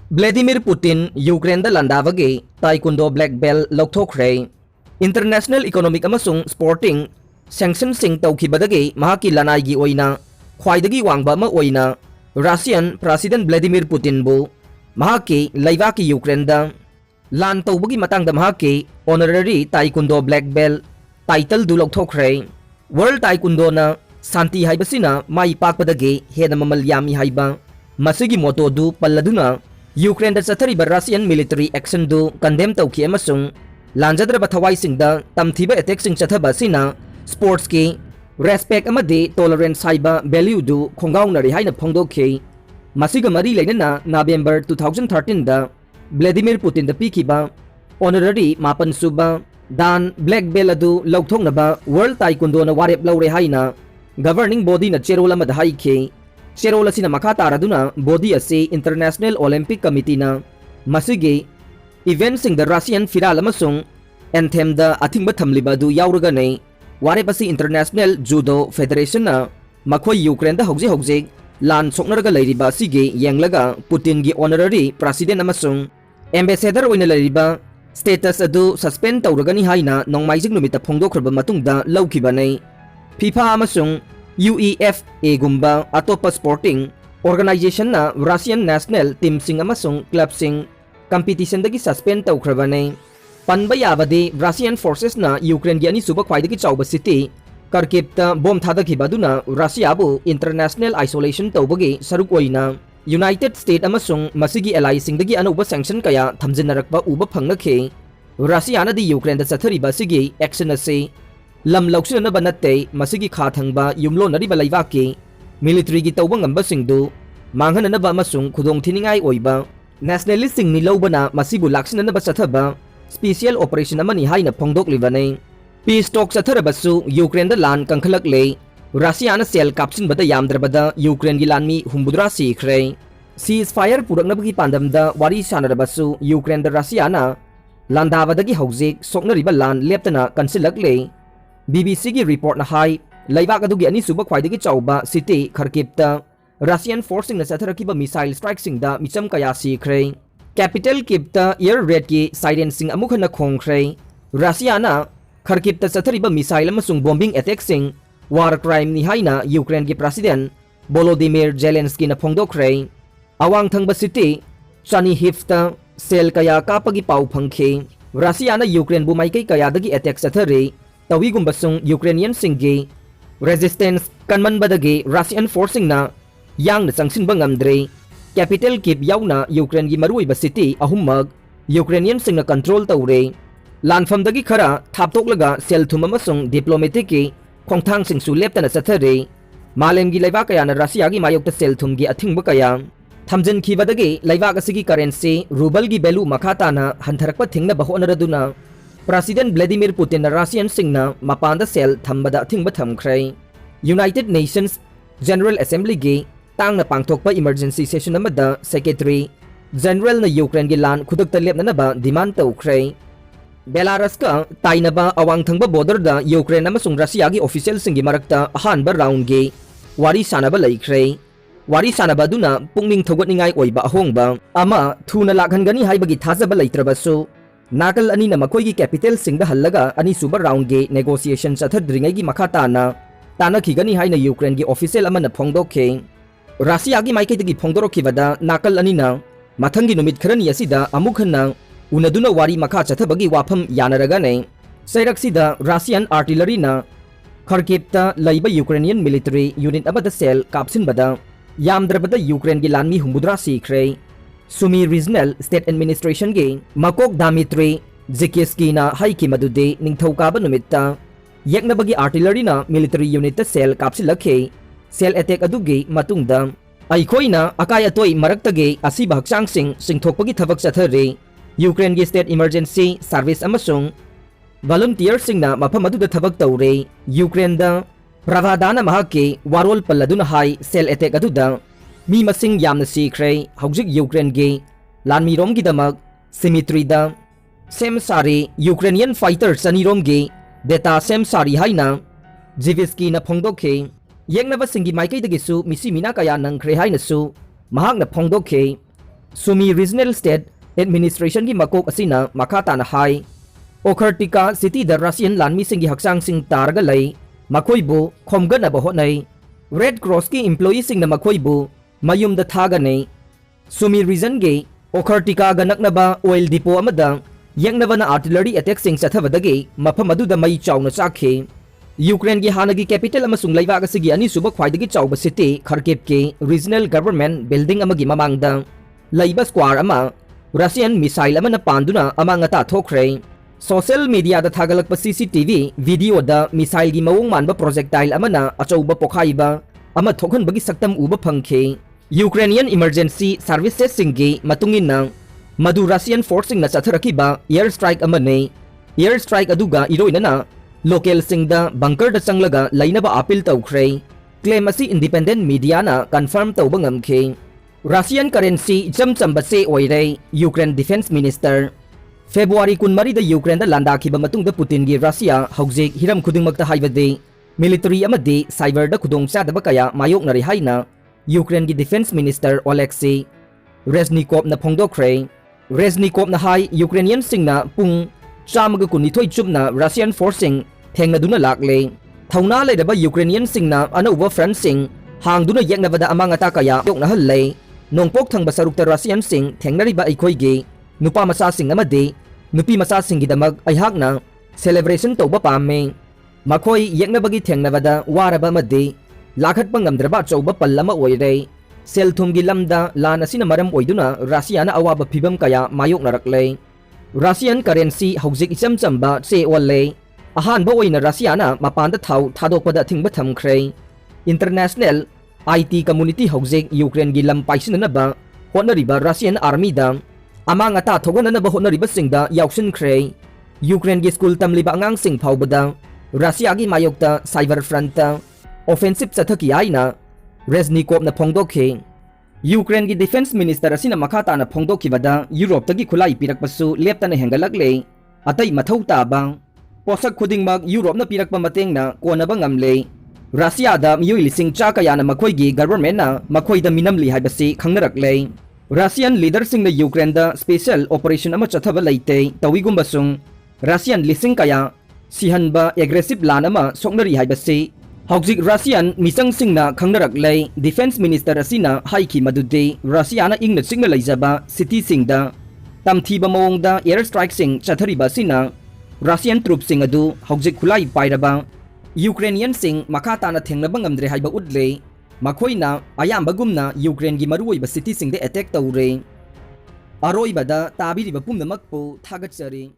Vladimir Putin Ukraine da landabagi taekwondo black belt lokthokre International Economic amasung Sporting sanction sing tawkhibadagi mahaki lanai gi oina khwaidagi wangba ma oina Russian President Vladimir Putin bu mahaki laibaki Ukraine da lan tawbagi matangda mahaki honorary taekwondo black belt title du lokthokre World Taekwondo na santi haibasina mai pakpadagi hena mamal yami haiba masigi moto du palladuna Ukraine da chathariba Russian military action du condemn tawki amasung lanjadraba thawai singda tamthiba attack sing chathaba sina sports ki respect amadi tolerance haiba value du khongaunari haina phongdokhi masiga mari leinana November 2013 da Vladimir Putin da pikiba honorary mapan suba dan black belt adu lokthoknaba World Taekwondo na warep lawre haina governing body na cherola mad haikhe Cherola sina makataraduna body ase International Olympic Committee na masigi event sing the Russian firal amasung anthem da athingba thamliba du yauraga nei ware pasi International Judo Federation na makhoi Ukraine da hogje lan soknaraga leiriba sige yenglaga Putin gi honorary president amasung ambassador oina leiriba status adu suspend tawragani haina nongmaijing numita phongdokhraba matungda lawkhiba nei FIFA amasung UEFA gumba atopa sporting organization na Russian national team sing amasung club sing competition dagi suspend tawkhrabane panba yabadi Russian forces na Ukraine gi ani suba khwaidagi chawba city Kharkiv ta bomb thadakhibaduna Russia bu international isolation tawbagi saruk oina United States amasung masigi ally sing dagi anuba sanction kaya thamjinarakba uba phangnakhe Russia na di Ukraine da chathariba sigi action ase lam lauksinana banate masigi kha thangba yumlo nari balaibaki military gi tawba ngamba singdu manghanana ba masung khudong thiningai oiba nationalist sing ni lobana masibu laksinana ba chathaba special operation amani haina phongdok libane peace talk Chatharabasu Ukraine da lan Kankhatlakli Russia na sel kapsin bada yamdrabada Ukraine gi lanmi humbudra si khre ceasefire puraknabagi pandamda wari sanarabasu Ukraine da Russia na landabadagi hojik soknariba lan leptana kansilakle BBC ki report na hai laibak adugi ani suba khwaidagi chawba city Kharkiv ta Russian forcing na chatharakiba missile strike sing da micham kaya si khre capital Kiev ta air raid ki siren sing amukhana khong khre Russia na Kharkiv ta chathariba missile amasung bombing attack sing war crime ni haina Ukraine ki president Volodymyr Zelensky na phongdok khre awang thangba city Chernihiv ta sel kaya kapagi pau phangkhe Russia na Ukraine bu maikai kaya dagi attack chathare Tawigumbasung Ukrainian singgi resistance kanman badagi Russian forcing na yang na sangsin bangamdre capital Kiev yauna Ukraine gi maruiba city ahumag Ukrainian sing na control tawre lanfam dagi khara thaptoklaga sel thum amasung diplomatic ki khongthang sing su lepta na sathare malem gi laiba kaya na Russia gi mayok ta sel thum gi athingba kaya thamjin khibadagi laiba asigi currency ruble gi value makhata na hantarakpa thingna bahonraduna President Vladimir Putin na Russian singna mapanda sel thambada thingba thamkhrai United Nations General Assembly gi tangna pangthokpa emergency session amada Secretary General na Ukraine gi lan khudakta lepna ba demand tawkhrai Belarus ka tainaba awang thangba border da Ukraine amasung Russia gi official singi marakta ahanba round gi wari sanaba laikhrai wari sanaba duna pungming thogatningai oiba ahongba ama thuna lakhangani haibagi thajaba laitrabasu Nakal ani na makoy gi capital singda hallaga ani suba round ge negotiation chathadringai gi makhata na tana khigani haina Ukraine gi official amana phongdokhe Russia gi maikei gi phongdorokhibada nakal ani na mathangi numit kharani asida amukhanna unaduna wari makha chathabagi wafam yanaraga nei sairaksida Russian artillery na Kharkiv ta laiba Ukrainian military unit abada sel kapsinbada yamdrabada Ukraine gi lanmi humbudra sikhre Sumi Regional State Administration gi Makok Dmitry Zikiski na haiki madude ningthokaba numitta yaknabagi artillery na military unit ta sel kapsilakhe sel attack adugi matungda aikhoina akai atoi maraktage asiba hakchang singthokpagi thabak chathare Ukraine gi State Emergency Service amasung volunteer singna mafam aduda thabak tawre Ukraine da pravadana mahake warol palladuna hai sel attack aduda mi masing yamna sikhre hojik Ukraine gi lanmirom gi damak cemetery da semsari Ukrainian fighter sanirom gi data semsari haina Jivisky na phongdokhe yengnaba singi maikai dagisu misi mina kaya nangkhre haina su mahakna phongdokhe Sumi Regional State Administration gi makok asina makha tana hai Okhartika City da Russian lanmi sing gi haksang sing targa lay makhoi bu khomgana ba hotnai Red Cross ki employee sing na makhoi bu mayum da thaga nei Sumi region ge Okhartika ga naknaba oil depot amada yangnaba na artillery attack sing chathabadagi mafam adu da mai chawna chakhe Ukraine gi hanagi capital amasung laiba ga sigi ani suba khwaidagi chawba city Kharkiv ke regional government building amagi mamangda laiba square ama Russian missile amana panduna amangata thokre Social media da thagalakpa CCTV video da missile gi mawong manba projectile amana achouba pokhaiba ama thokhanbagi saktam uba phangkhe Ukrainian Emergency Services singi matungin na madu Russian forcing na chatharakiba air strike amane air strike aduga iroina na local singda bunker da changlaga lainaba appeal tawkhre claim asi independent media na confirm tawba ngamkhe Russian currency chamchamba se oire Ukraine Defense Minister February 13 da Ukraine da landakhiba matungda Putin gi Russia hawjik hiram khudingmakta haibade military amadi cyber da khudong chadaba kaya mayoknari haina Ukraine gi Defense Minister Oleksiy Reznikov na phongdokre Reznikov na hai Ukrainian singna pung chamaga kunithoi chupna Russian forcing thengna duna lakle thauna leidaba Ukrainian singna anauba front sing hangduna yaknabada amangata kaya yokna halle nongpok thangba sarukta Russian sing thengnariba aikhoigi nupa masa sing amadi nupi masa sing gidamag aihakna celebration tawba pamme makhoi yaknabagi thengnabada waraba amadi lakhatpa ngamdraba chawba pallama oire selthumgi lamda lan asina maram oiduna Russia na awaba phibam kaya mayoknarakle Russian currency hawjik ichamchamba che olle ahanba oina Russia na mapanda thau thadokpada thingba thamkhre international IT community hawjik Ukraine gi lam paisinanaba honariba Russian army da amanga ta thogonanaba honariba singda yauksinkhre Ukraine gi school tamliba angang sing phawbada Russia gi mayokta cyber front offensive chathaki aina Reznikov na phongdokhe Ukraine gi defense minister asina makhata na phongdokhibada Europe tagi khulai pirakpasu leptana hengalakle atai mathau taba posak khudingmak Europe na pirakpa matengna konaba ngamle Russia da miyoi lising cha kaya na makhoi gi government na makhoi da minamli haibasi khangnarakle Russian leader sing na Ukraine da special operation ama chathaba laite tawigumbasung Russian lising kaya sihanba aggressive lan ama soknari haibasi Hawjik Russian misang singna khangnarakle defense minister asina haiki madude Russia na ingna singna laijaba city singda tamthiba mawongda air strike sing chathariba sina Russian troops sing adu hawjik khulai pairaba Ukrainian sing makhata na thengnaba ngamdre haiba utle makhoina ayambagumna Ukraine gi maruoiba city singde attack tawre aroibada tabiriba pumnamakpo thagachari